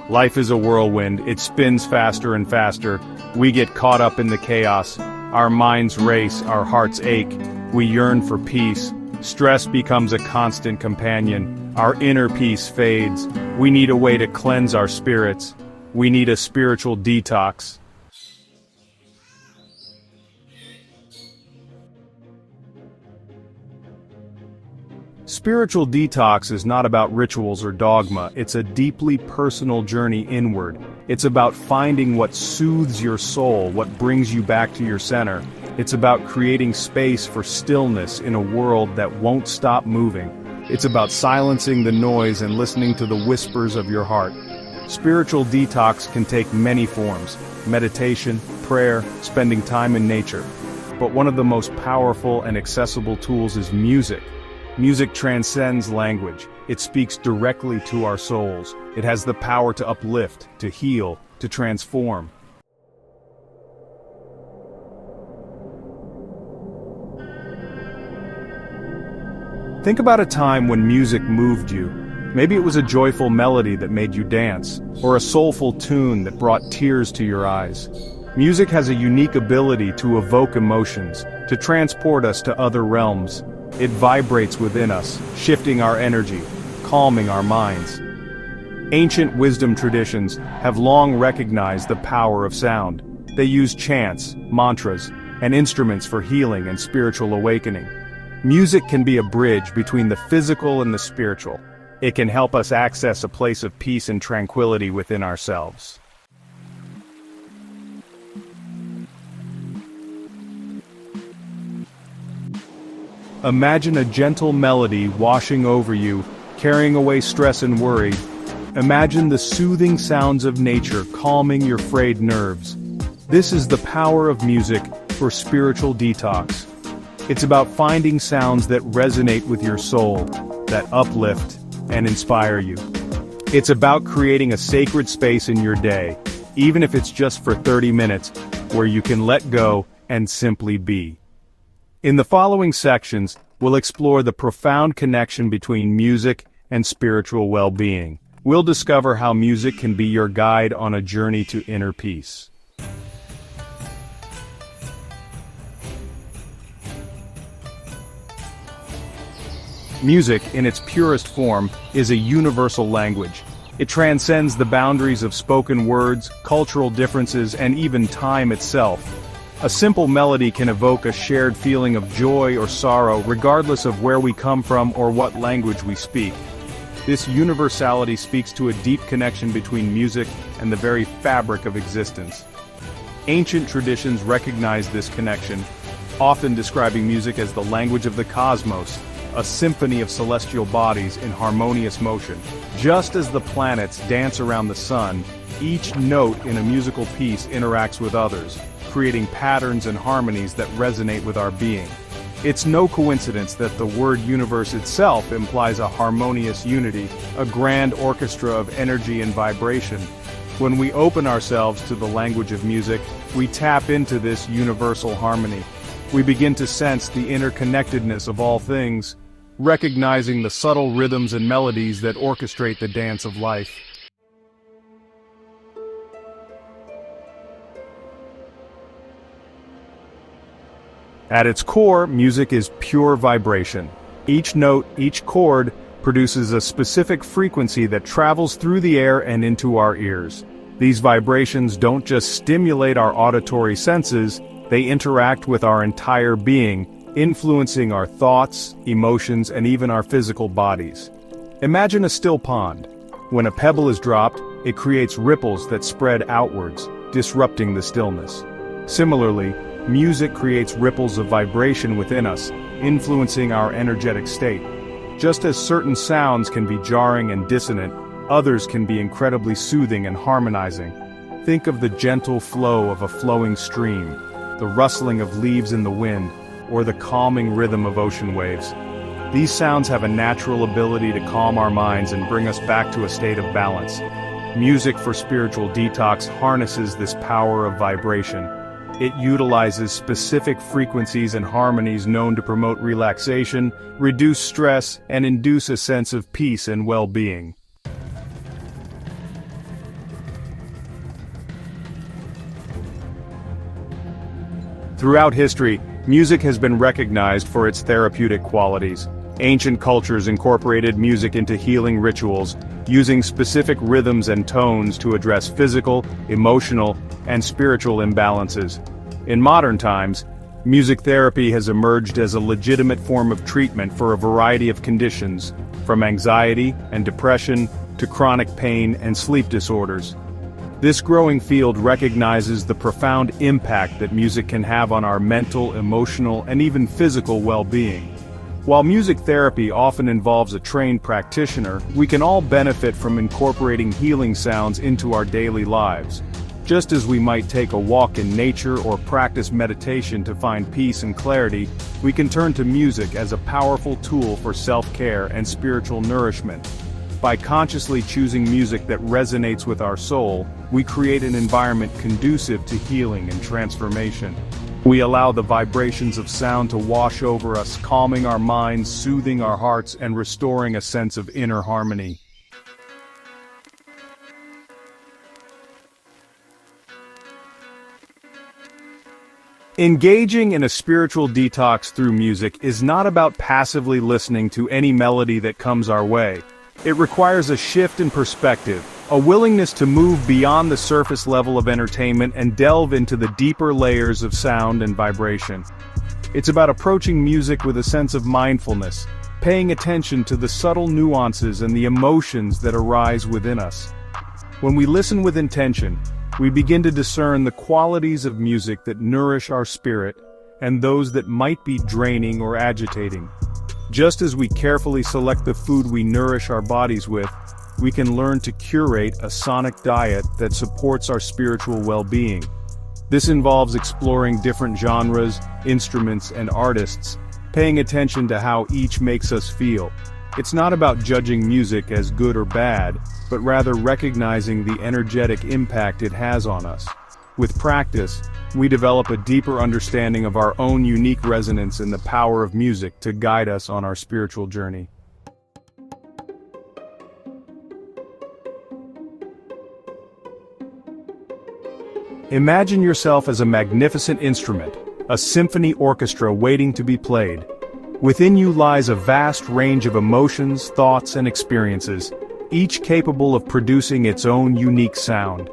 Life is a whirlwind, it spins faster and faster. We get caught up in the chaos. Our minds race, our hearts ache. We yearn for peace. Stress becomes a constant companion. Our inner peace fades. We need a way to cleanse our spirits. We need a spiritual detox. Spiritual detox is not about rituals or dogma, it's a deeply personal journey inward. It's about finding what soothes your soul, what brings you back to your center. It's about creating space for stillness in a world that won't stop moving. It's about silencing the noise and listening to the whispers of your heart. Spiritual detox can take many forms: meditation, prayer, spending time in nature. But one of the most powerful and accessible tools is music. Music transcends language. It speaks directly to our souls. It has the power to uplift, to heal, to transform. Think about a time when music moved you. Maybe it was a joyful melody that made you dance, or a soulful tune that brought tears to your eyes. Music has a unique ability to evoke emotions, to transport us to other realms. It vibrates within us, shifting our energy, calming our minds. Ancient wisdom traditions have long recognized the power of sound. They use chants, mantras, and instruments for healing and spiritual awakening. Music can be a bridge between the physical and the spiritual. It can help us access a place of peace and tranquility within ourselves. Imagine a gentle melody washing over you, carrying away stress and worry. Imagine the soothing sounds of nature calming your frayed nerves. This is the power of music for spiritual detox. It's about finding sounds that resonate with your soul, that uplift and inspire you. It's about creating a sacred space in your day, even if it's just for 30 minutes, where you can let go and simply be. In the following sections, we'll explore the profound connection between music and spiritual well-being. We'll discover how music can be your guide on a journey to inner peace. Music, in its purest form, is a universal language. It transcends the boundaries of spoken words, cultural differences, and even time itself. A simple melody can evoke a shared feeling of joy or sorrow, regardless of where we come from or what language we speak. This universality speaks to a deep connection between music and the very fabric of existence. Ancient traditions recognize this connection, often describing music as the language of the cosmos, a symphony of celestial bodies in harmonious motion. Just as the planets dance around the sun, each note in a musical piece interacts with others, creating patterns and harmonies that resonate with our being. It's no coincidence that the word universe itself implies a harmonious unity, a grand orchestra of energy and vibration. When we open ourselves to the language of music, we tap into this universal harmony. We begin to sense the interconnectedness of all things, recognizing the subtle rhythms and melodies that orchestrate the dance of life. At its core, music is pure vibration. Each note, each chord, produces a specific frequency that travels through the air and into our ears. These vibrations don't just stimulate our auditory senses, they interact with our entire being, influencing our thoughts, emotions, and even our physical bodies. Imagine a still pond. When a pebble is dropped, it creates ripples that spread outwards, disrupting the stillness. Similarly, music creates ripples of vibration within us, influencing our energetic state. Just as certain sounds can be jarring and dissonant, others can be incredibly soothing and harmonizing. Think of the gentle flow of a flowing stream, the rustling of leaves in the wind, or the calming rhythm of ocean waves. These sounds have a natural ability to calm our minds and bring us back to a state of balance. Music for spiritual detox harnesses this power of vibration. It utilizes specific frequencies and harmonies known to promote relaxation, reduce stress, and induce a sense of peace and well-being. Throughout history, music has been recognized for its therapeutic qualities. Ancient cultures incorporated music into healing rituals, using specific rhythms and tones to address physical, emotional, and spiritual imbalances. In modern times, music therapy has emerged as a legitimate form of treatment for a variety of conditions, from anxiety and depression to chronic pain and sleep disorders. This growing field recognizes the profound impact that music can have on our mental, emotional, and even physical well-being. While music therapy often involves a trained practitioner, we can all benefit from incorporating healing sounds into our daily lives. Just as we might take a walk in nature or practice meditation to find peace and clarity, we can turn to music as a powerful tool for self-care and spiritual nourishment. By consciously choosing music that resonates with our soul, we create an environment conducive to healing and transformation. We allow the vibrations of sound to wash over us, calming our minds, soothing our hearts, and restoring a sense of inner harmony. Engaging in a spiritual detox through music is not about passively listening to any melody that comes our way. It requires a shift in perspective, a willingness to move beyond the surface level of entertainment and delve into the deeper layers of sound and vibration. It's about approaching music with a sense of mindfulness, paying attention to the subtle nuances and the emotions that arise within us. When we listen with intention, we begin to discern the qualities of music that nourish our spirit and those that might be draining or agitating. Just as we carefully select the food we nourish our bodies with, we can learn to curate a sonic diet that supports our spiritual well-being. This involves exploring different genres, instruments, and artists, paying attention to how each makes us feel. It's not about judging music as good or bad, but rather recognizing the energetic impact it has on us. With practice, we develop a deeper understanding of our own unique resonance and the power of music to guide us on our spiritual journey. Imagine yourself as a magnificent instrument, a symphony orchestra waiting to be played. Within you lies a vast range of emotions, thoughts, and experiences, each capable of producing its own unique sound.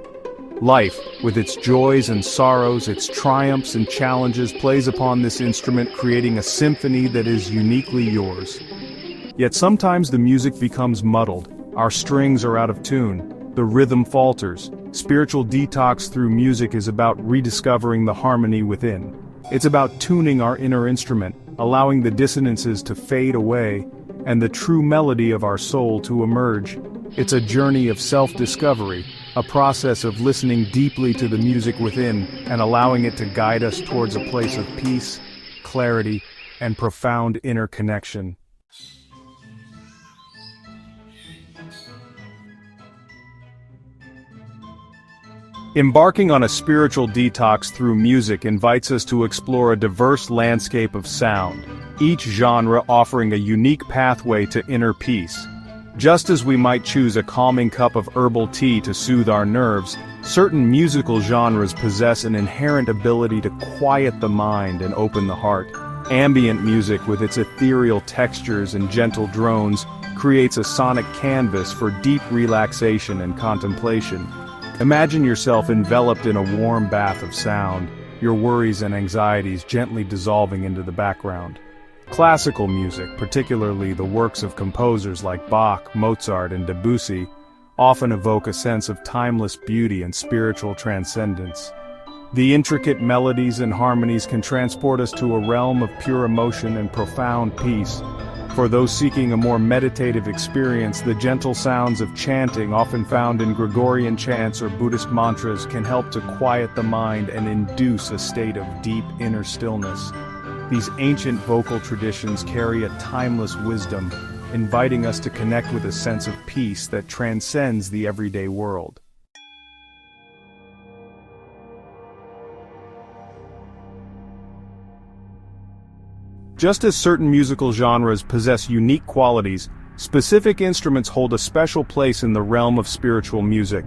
Life, with its joys and sorrows, its triumphs and challenges, plays upon this instrument, creating a symphony that is uniquely yours. Yet sometimes the music becomes muddled, our strings are out of tune, the rhythm falters. Spiritual detox through music is about rediscovering the harmony within. It's about tuning our inner instrument, allowing the dissonances to fade away, and the true melody of our soul to emerge. It's a journey of self-discovery, a process of listening deeply to the music within and allowing it to guide us towards a place of peace, clarity, and profound inner connection. Embarking on a spiritual detox through music invites us to explore a diverse landscape of sound, each genre offering a unique pathway to inner peace. Just as we might choose a calming cup of herbal tea to soothe our nerves, certain musical genres possess an inherent ability to quiet the mind and open the heart. Ambient music, with its ethereal textures and gentle drones, creates a sonic canvas for deep relaxation and contemplation. Imagine yourself enveloped in a warm bath of sound, your worries and anxieties gently dissolving into the background. Classical music, particularly the works of composers like Bach, Mozart, and Debussy, often evoke a sense of timeless beauty and spiritual transcendence. The intricate melodies and harmonies can transport us to a realm of pure emotion and profound peace. For those seeking a more meditative experience, the gentle sounds of chanting, often found in Gregorian chants or Buddhist mantras, can help to quiet the mind and induce a state of deep inner stillness. These ancient vocal traditions carry a timeless wisdom, inviting us to connect with a sense of peace that transcends the everyday world. Just as certain musical genres possess unique qualities, specific instruments hold a special place in the realm of spiritual music.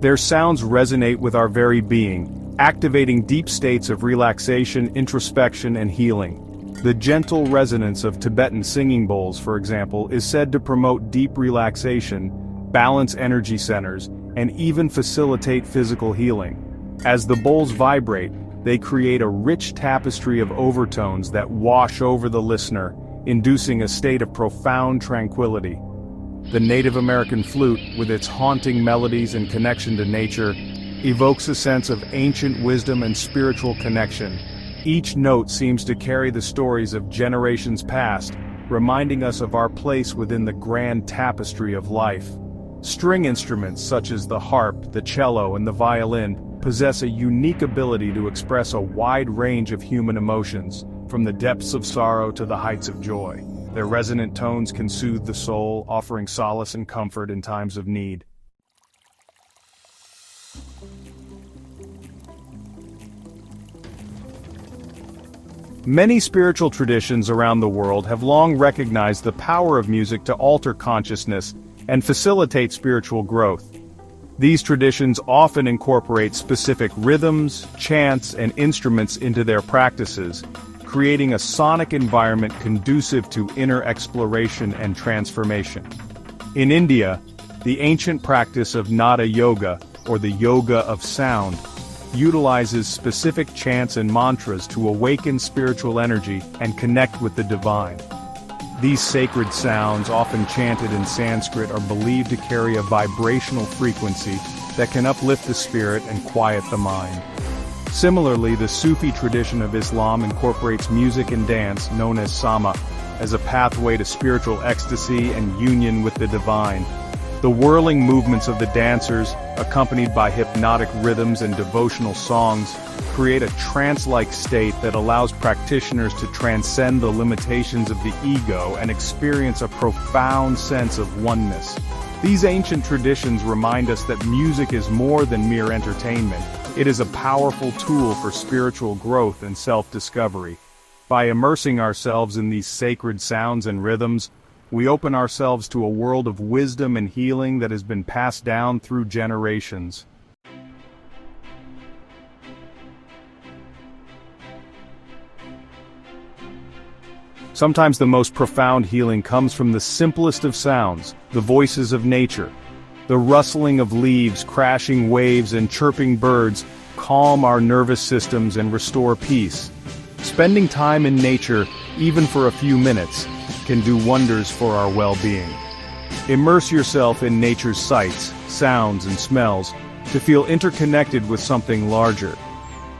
Their sounds resonate with our very being, activating deep states of relaxation, introspection, and healing. The gentle resonance of Tibetan singing bowls, for example, is said to promote deep relaxation, balance energy centers, and even facilitate physical healing. As the bowls vibrate, they create a rich tapestry of overtones that wash over the listener, inducing a state of profound tranquility. The Native American flute, with its haunting melodies and connection to nature, evokes a sense of ancient wisdom and spiritual connection. Each note seems to carry the stories of generations past, reminding us of our place within the grand tapestry of life. String instruments such as the harp, the cello, and the violin possess a unique ability to express a wide range of human emotions, from the depths of sorrow to the heights of joy. Their resonant tones can soothe the soul, offering solace and comfort in times of need. Many spiritual traditions around the world have long recognized the power of music to alter consciousness and facilitate spiritual growth. These traditions often incorporate specific rhythms, chants, and instruments into their practices, creating a sonic environment conducive to inner exploration and transformation. In India, the ancient practice of Nada Yoga, or the yoga of sound, utilizes specific chants and mantras to awaken spiritual energy and connect with the divine. These sacred sounds, often chanted in Sanskrit, are believed to carry a vibrational frequency that can uplift the spirit and quiet the mind. Similarly, the Sufi tradition of Islam incorporates music and dance, known as sama, as a pathway to spiritual ecstasy and union with the divine. The whirling movements of the dancers, accompanied by hypnotic rhythms and devotional songs, create a trance-like state that allows practitioners to transcend the limitations of the ego and experience a profound sense of oneness. These ancient traditions remind us that music is more than mere entertainment. It is a powerful tool for spiritual growth and self-discovery. By immersing ourselves in these sacred sounds and rhythms, we open ourselves to a world of wisdom and healing that has been passed down through generations. Sometimes the most profound healing comes from the simplest of sounds, the voices of nature. The rustling of leaves, crashing waves, and chirping birds calm our nervous systems and restore peace. Spending time in nature, even for a few minutes, can do wonders for our well-being. Immerse yourself in nature's sights, sounds, and smells to feel interconnected with something larger.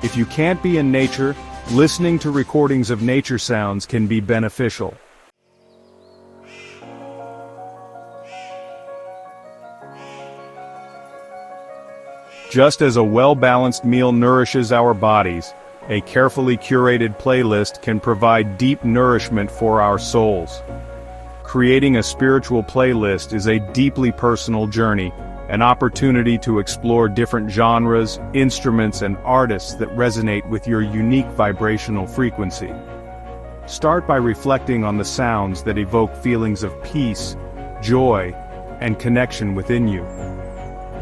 If you can't be in nature, listening to recordings of nature sounds can be beneficial. Just as a well-balanced meal nourishes our bodies, a carefully curated playlist can provide deep nourishment for our souls. Creating a spiritual playlist is a deeply personal journey, an opportunity to explore different genres, instruments, and artists that resonate with your unique vibrational frequency. Start by reflecting on the sounds that evoke feelings of peace, joy, and connection within you.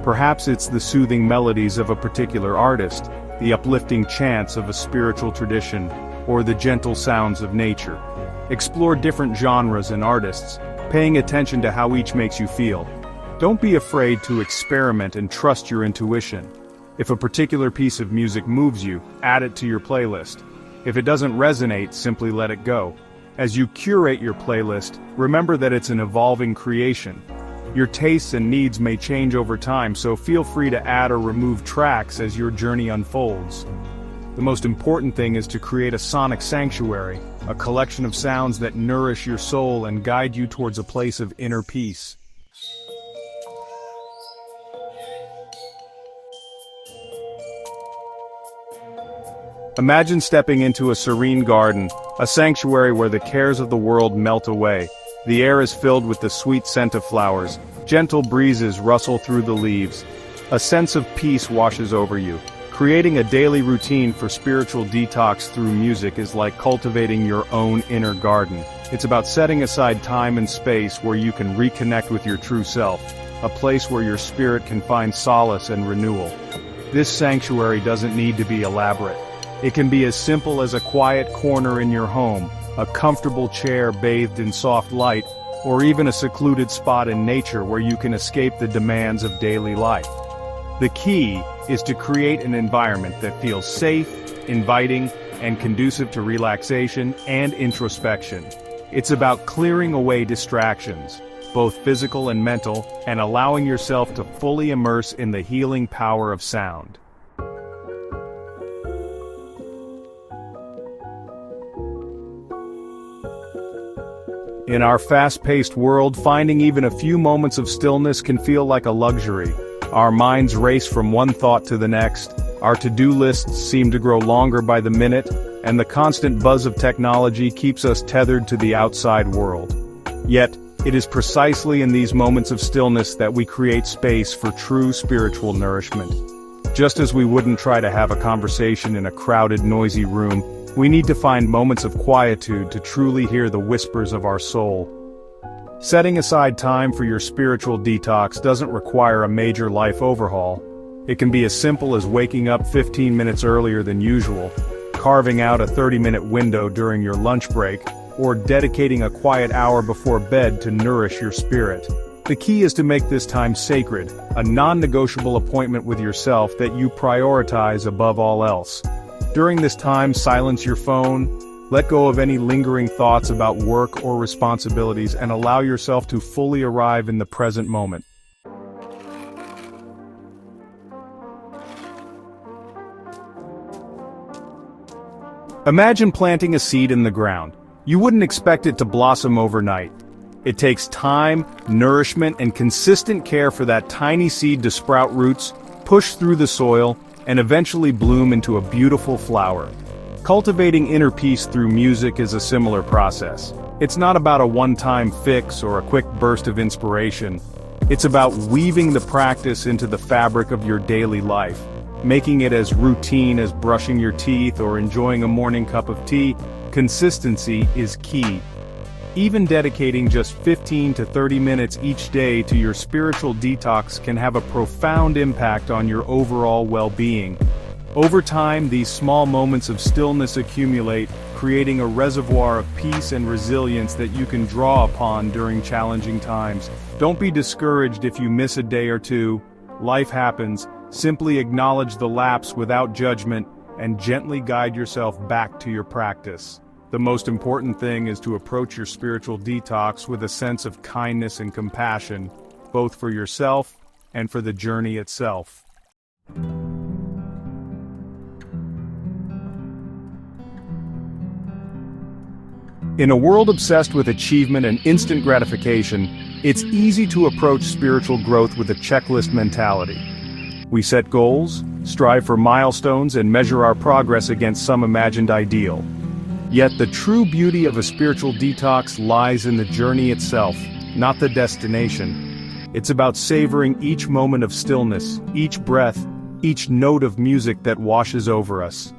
Perhaps it's the soothing melodies of a particular artist, the uplifting chants of a spiritual tradition, or the gentle sounds of nature. Explore different genres and artists, paying attention to how each makes you feel. Don't be afraid to experiment and trust your intuition. If a particular piece of music moves you, add it to your playlist. If it doesn't resonate, simply let it go. As you curate your playlist, remember that it's an evolving creation. Your tastes and needs may change over time, so feel free to add or remove tracks as your journey unfolds. The most important thing is to create a sonic sanctuary, a collection of sounds that nourish your soul and guide you towards a place of inner peace. Imagine stepping into a serene garden, a sanctuary where the cares of the world melt away. The air is filled with the sweet scent of flowers. Gentle breezes rustle through the leaves. A sense of peace washes over you. Creating a daily routine for spiritual detox through music is like cultivating your own inner garden. It's about setting aside time and space where you can reconnect with your true self, a place where your spirit can find solace and renewal. This sanctuary doesn't need to be elaborate. It can be as simple as a quiet corner in your home, a comfortable chair bathed in soft light, or even a secluded spot in nature where you can escape the demands of daily life. The key is to create an environment that feels safe, inviting, and conducive to relaxation and introspection. It's about clearing away distractions, both physical and mental, and allowing yourself to fully immerse in the healing power of sound. In our fast-paced world, finding even a few moments of stillness can feel like a luxury. Our minds race from one thought to the next, our to-do lists seem to grow longer by the minute, and the constant buzz of technology keeps us tethered to the outside world. Yet, it is precisely in these moments of stillness that we create space for true spiritual nourishment. Just as we wouldn't try to have a conversation in a crowded, noisy room, we need to find moments of quietude to truly hear the whispers of our soul. Setting aside time for your spiritual detox doesn't require a major life overhaul. It can be as simple as waking up 15 minutes earlier than usual, carving out a 30-minute window during your lunch break, or dedicating a quiet hour before bed to nourish your spirit. The key is to make this time sacred, a non-negotiable appointment with yourself that you prioritize above all else. During this time, silence your phone, let go of any lingering thoughts about work or responsibilities, and allow yourself to fully arrive in the present moment. Imagine planting a seed in the ground. You wouldn't expect it to blossom overnight. It takes time, nourishment, and consistent care for that tiny seed to sprout roots, push through the soil, and eventually bloom into a beautiful flower. Cultivating inner peace through music is a similar process. It's not about a one-time fix or a quick burst of inspiration. It's about weaving the practice into the fabric of your daily life, making it as routine as brushing your teeth or enjoying a morning cup of tea. Consistency is key. Even dedicating just 15 to 30 minutes each day to your spiritual detox can have a profound impact on your overall well-being. Over time, these small moments of stillness accumulate, creating a reservoir of peace and resilience that you can draw upon during challenging times. Don't be discouraged if you miss a day or two. Life happens. Simply acknowledge the lapse without judgment and gently guide yourself back to your practice. The most important thing is to approach your spiritual detox with a sense of kindness and compassion, both for yourself and for the journey itself. In a world obsessed with achievement and instant gratification, it's easy to approach spiritual growth with a checklist mentality. We set goals, strive for milestones, and measure our progress against some imagined ideal. Yet the true beauty of a spiritual detox lies in the journey itself, not the destination. It's about savoring each moment of stillness, each breath, each note of music that washes over us.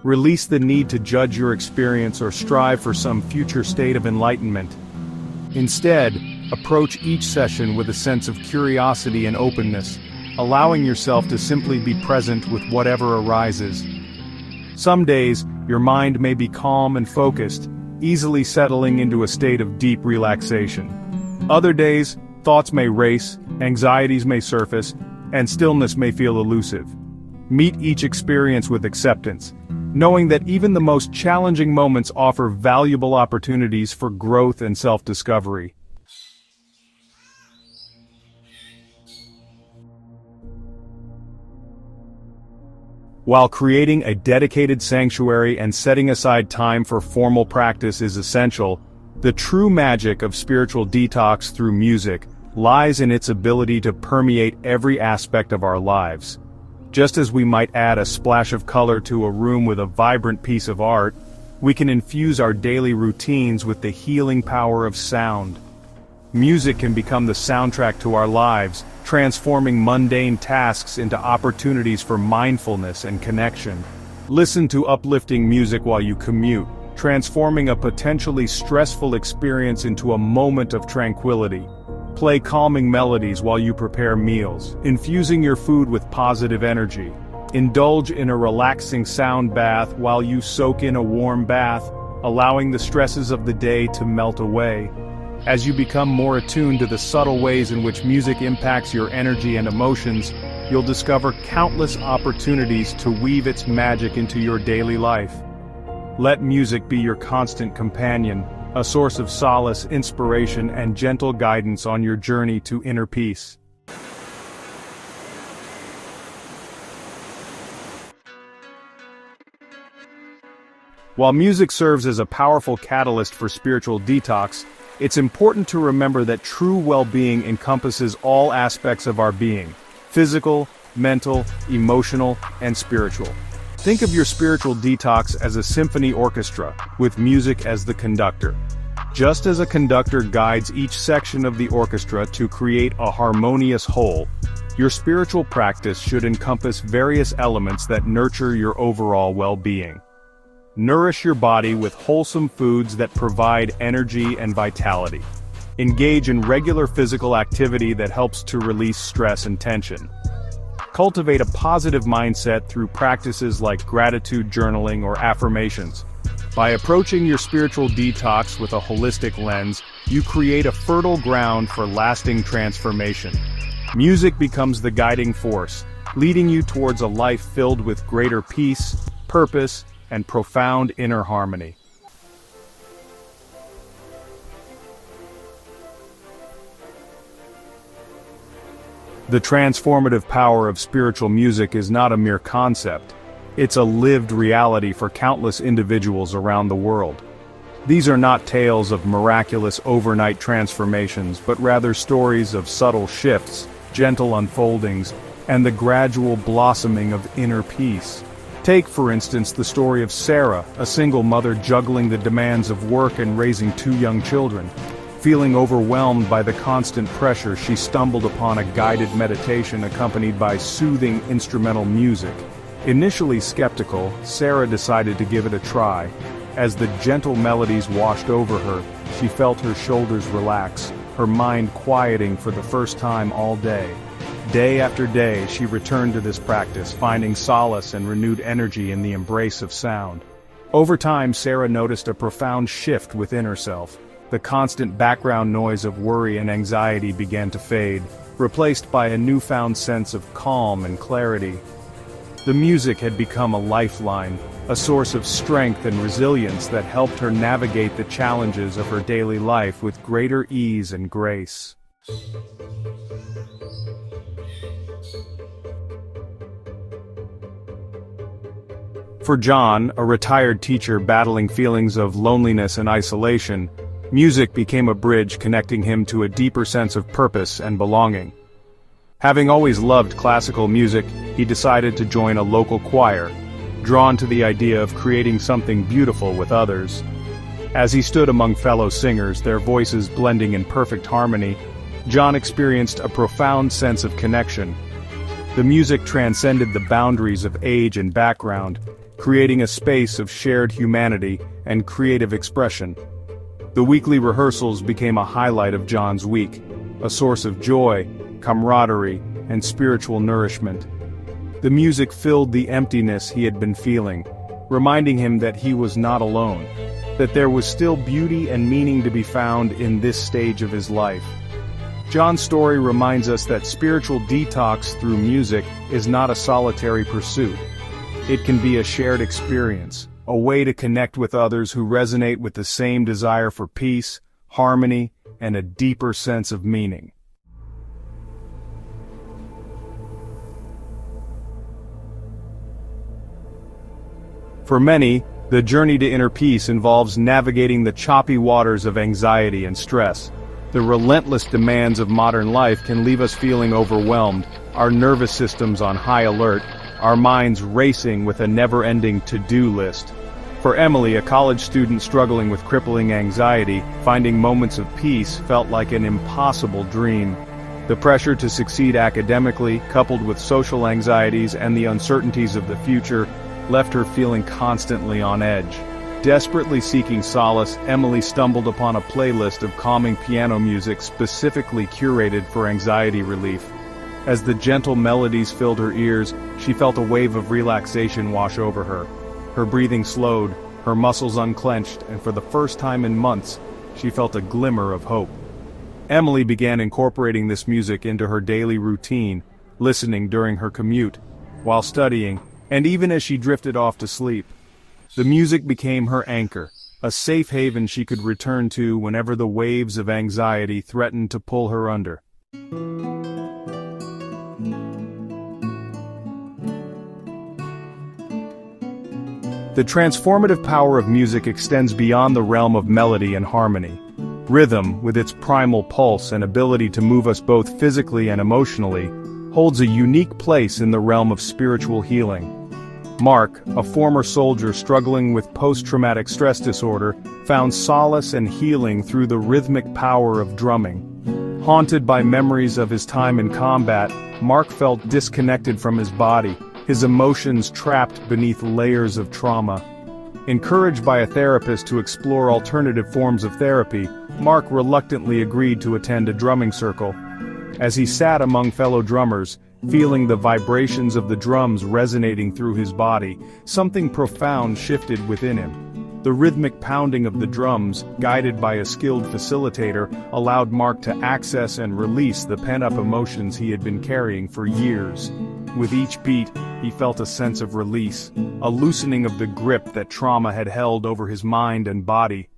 Release the need to judge your experience or strive for some future state of enlightenment. Instead, approach each session with a sense of curiosity and openness, allowing yourself to simply be present with whatever arises. Some days, your mind may be calm and focused, easily settling into a state of deep relaxation. Other days, thoughts may race, anxieties may surface, and stillness may feel elusive. Meet each experience with acceptance, knowing that even the most challenging moments offer valuable opportunities for growth and self-discovery. While creating a dedicated sanctuary and setting aside time for formal practice is essential, the true magic of spiritual detox through music lies in its ability to permeate every aspect of our lives. Just as we might add a splash of color to a room with a vibrant piece of art, we can infuse our daily routines with the healing power of sound. Music can become the soundtrack to our lives, transforming mundane tasks into opportunities for mindfulness and connection. Listen to uplifting music while you commute, transforming a potentially stressful experience into a moment of tranquility. Play calming melodies while you prepare meals, infusing your food with positive energy. Indulge in a relaxing sound bath while you soak in a warm bath, allowing the stresses of the day to melt away. As you become more attuned to the subtle ways in which music impacts your energy and emotions, you'll discover countless opportunities to weave its magic into your daily life. Let music be your constant companion, a source of solace, inspiration, and gentle guidance on your journey to inner peace. While music serves as a powerful catalyst for spiritual detox, it's important to remember that true well-being encompasses all aspects of our being: physical, mental, emotional, and spiritual. Think of your spiritual detox as a symphony orchestra, with music as the conductor. Just as a conductor guides each section of the orchestra to create a harmonious whole, your spiritual practice should encompass various elements that nurture your overall well-being. Nourish your body with wholesome foods that provide energy and vitality. Engage in regular physical activity that helps to release stress and tension. Cultivate a positive mindset through practices like gratitude journaling or affirmations. By approaching your spiritual detox with a holistic lens, you create a fertile ground for lasting transformation. Music becomes the guiding force, leading you towards a life filled with greater peace, purpose, and profound inner harmony. The transformative power of spiritual music is not a mere concept. It's a lived reality for countless individuals around the world. These are not tales of miraculous overnight transformations, but rather stories of subtle shifts, gentle unfoldings, and the gradual blossoming of inner peace. Take, for instance, the story of Sarah, a single mother juggling the demands of work and raising 2 young children. Feeling overwhelmed by the constant pressure, she stumbled upon a guided meditation accompanied by soothing instrumental music. Initially skeptical, Sarah decided to give it a try. As the gentle melodies washed over her, she felt her shoulders relax, her mind quieting for the first time all day. Day after day, she returned to this practice, finding solace and renewed energy in the embrace of sound. Over time, Sarah noticed a profound shift within herself. The constant background noise of worry and anxiety began to fade, replaced by a newfound sense of calm and clarity. The music had become a lifeline, a source of strength and resilience that helped her navigate the challenges of her daily life with greater ease and grace. For John, a retired teacher battling feelings of loneliness and isolation, music became a bridge connecting him to a deeper sense of purpose and belonging. Having always loved classical music, he decided to join a local choir, drawn to the idea of creating something beautiful with others. As he stood among fellow singers, their voices blending in perfect harmony, John experienced a profound sense of connection. The music transcended the boundaries of age and background, creating a space of shared humanity and creative expression. The weekly rehearsals became a highlight of John's week, a source of joy, camaraderie, and spiritual nourishment. The music filled the emptiness he had been feeling, reminding him that he was not alone, that there was still beauty and meaning to be found in this stage of his life. John's story reminds us that spiritual detox through music is not a solitary pursuit. It can be a shared experience, a way to connect with others who resonate with the same desire for peace, harmony, and a deeper sense of meaning. For many, the journey to inner peace involves navigating the choppy waters of anxiety and stress. The relentless demands of modern life can leave us feeling overwhelmed, our nervous systems on high alert, our minds racing with a never-ending to-do list. For Emily, a college student struggling with crippling anxiety, finding moments of peace felt like an impossible dream. The pressure to succeed academically, coupled with social anxieties and the uncertainties of the future, left her feeling constantly on edge. Desperately seeking solace, Emily stumbled upon a playlist of calming piano music specifically curated for anxiety relief. As the gentle melodies filled her ears, she felt a wave of relaxation wash over her. Her breathing slowed, her muscles unclenched, and for the first time in months, she felt a glimmer of hope. Emily began incorporating this music into her daily routine, listening during her commute, while studying, and even as she drifted off to sleep. The music became her anchor, a safe haven she could return to whenever the waves of anxiety threatened to pull her under. The transformative power of music extends beyond the realm of melody and harmony. Rhythm, with its primal pulse and ability to move us both physically and emotionally, holds a unique place in the realm of spiritual healing. Mark, a former soldier struggling with post-traumatic stress disorder, found solace and healing through the rhythmic power of drumming. Haunted by memories of his time in combat, Mark felt disconnected from his body, his emotions trapped beneath layers of trauma. Encouraged by a therapist to explore alternative forms of therapy, Mark reluctantly agreed to attend a drumming circle. As he sat among fellow drummers, feeling the vibrations of the drums resonating through his body, something profound shifted within him. The rhythmic pounding of the drums, guided by a skilled facilitator, allowed Mark to access and release the pent-up emotions he had been carrying for years. With each beat, he felt a sense of release, a loosening of the grip that trauma had held over his mind and body.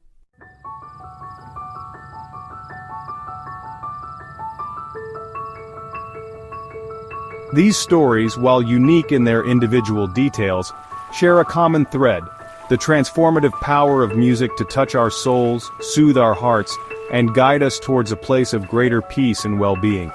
These stories, while unique in their individual details, share a common thread: the transformative power of music to touch our souls, soothe our hearts, and guide us towards a place of greater peace and well-being.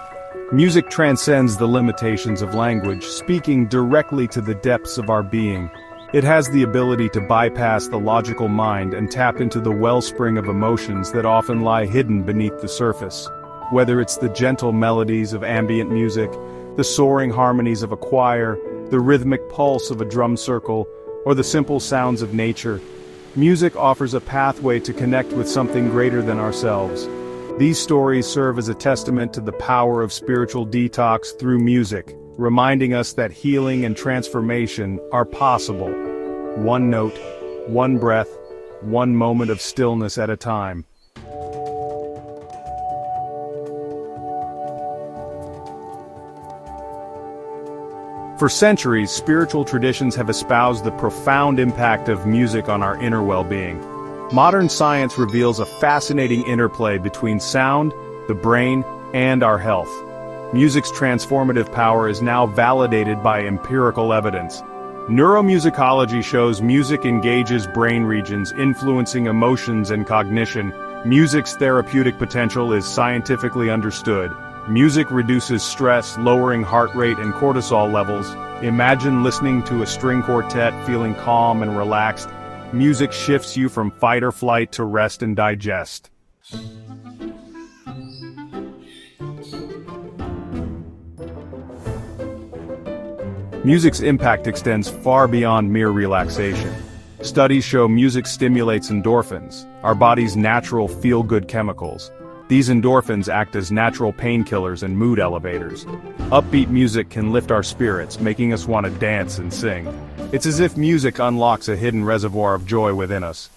Music transcends the limitations of language, speaking directly to the depths of our being. It has the ability to bypass the logical mind and tap into the wellspring of emotions that often lie hidden beneath the surface. Whether it's the gentle melodies of ambient music, the soaring harmonies of a choir, the rhythmic pulse of a drum circle, or the simple sounds of nature, music offers a pathway to connect with something greater than ourselves. These stories serve as a testament to the power of spiritual detox through music, reminding us that healing and transformation are possible. One note, one breath, one moment of stillness at a time. For centuries, spiritual traditions have espoused the profound impact of music on our inner well-being. Modern science reveals a fascinating interplay between sound, the brain, and our health. Music's transformative power is now validated by empirical evidence. Neuromusicology shows music engages brain regions influencing emotions and cognition. Music's therapeutic potential is scientifically understood. Music reduces stress, lowering heart rate and cortisol levels. Imagine listening to a string quartet feeling calm and relaxed. Music shifts you from fight or flight to rest and digest. Music's impact extends far beyond mere relaxation. Studies show music stimulates endorphins, our body's natural feel-good chemicals. These endorphins act as natural painkillers and mood elevators. Upbeat music can lift our spirits, making us want to dance and sing. It's as if music unlocks a hidden reservoir of joy within us.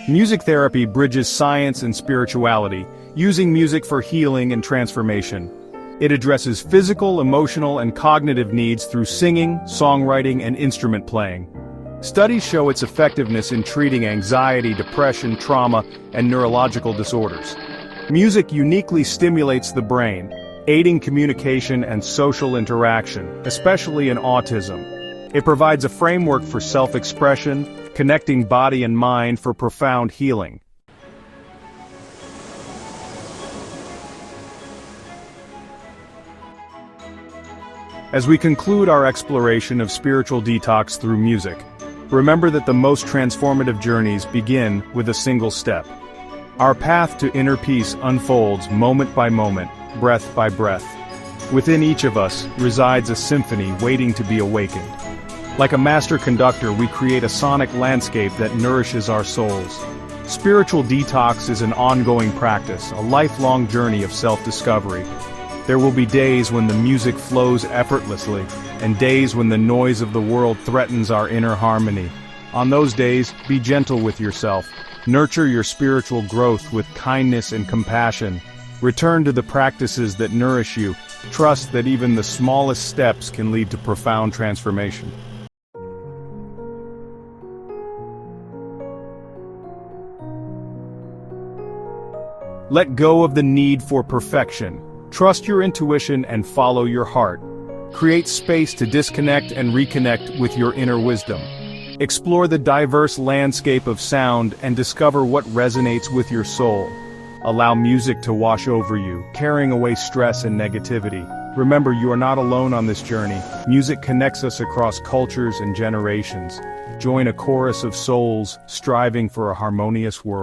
Music therapy bridges science and spirituality, using music for healing and transformation. It addresses physical, emotional, and cognitive needs through singing, songwriting, and instrument playing. Studies show its effectiveness in treating anxiety, depression, trauma, and neurological disorders. Music uniquely stimulates the brain, aiding communication and social interaction, especially in autism. It provides a framework for self-expression, connecting body and mind for profound healing. As we conclude our exploration of spiritual detox through music, remember that the most transformative journeys begin with a single step. Our path to inner peace unfolds moment by moment, breath by breath. Within each of us resides a symphony waiting to be awakened. Like a master conductor, we create a sonic landscape that nourishes our souls. Spiritual detox is an ongoing practice, a lifelong journey of self-discovery. There will be days when the music flows effortlessly, and days when the noise of the world threatens our inner harmony. On those days, be gentle with yourself. Nurture your spiritual growth with kindness and compassion. Return to the practices that nourish you. Trust that even the smallest steps can lead to profound transformation. Let go of the need for perfection. Trust your intuition and follow your heart. Create space to disconnect and reconnect with your inner wisdom. Explore the diverse landscape of sound and discover what resonates with your soul. Allow music to wash over you, carrying away stress and negativity. Remember, you are not alone on this journey. Music connects us across cultures and generations. Join a chorus of souls striving for a harmonious world.